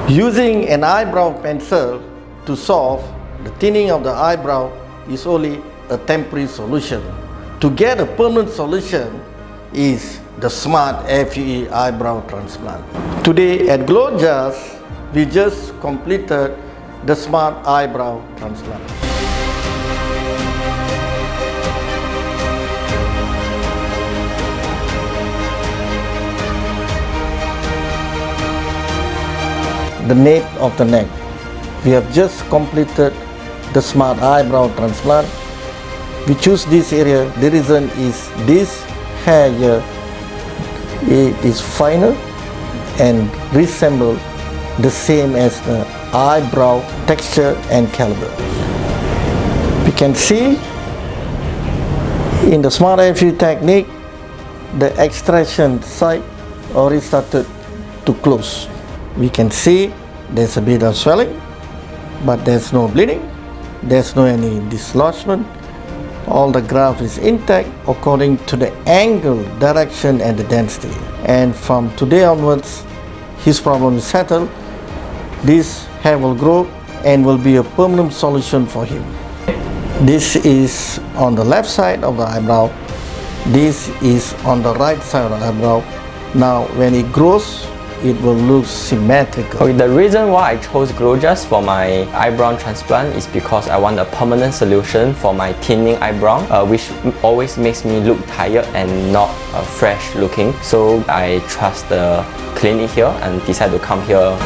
Using an eyebrow pencil to solve the thinning of the eyebrow is only a temporary solution. To get a permanent solution is the Smart FUE eyebrow transplant. Today at GLOJAS, we just completed the Smart eyebrow transplant. The nape of the neck. We have just completed the Smart eyebrow transplant. We choose this area. The reason is this hair here, it is finer and resemble the same as the eyebrow texture and caliber. We can see in the Smart FUE technique, the extraction site already started to close. We can see there's a bit of swelling, but there's no bleeding, there's no any dislodgement. All the graft is intact according to the angle, direction and the density. And from today onwards, his problem is settled. This hair will grow and will be a permanent solution for him. This is on the left side of the eyebrow. This is on the right side of the eyebrow. Now when it grows, it will look symmetrical. Okay, the reason why I chose GLOJAS for my eyebrow transplant is because I want a permanent solution for my thinning eyebrow, which always makes me look tired and not fresh looking. So I trust the clinic here and decided to come here.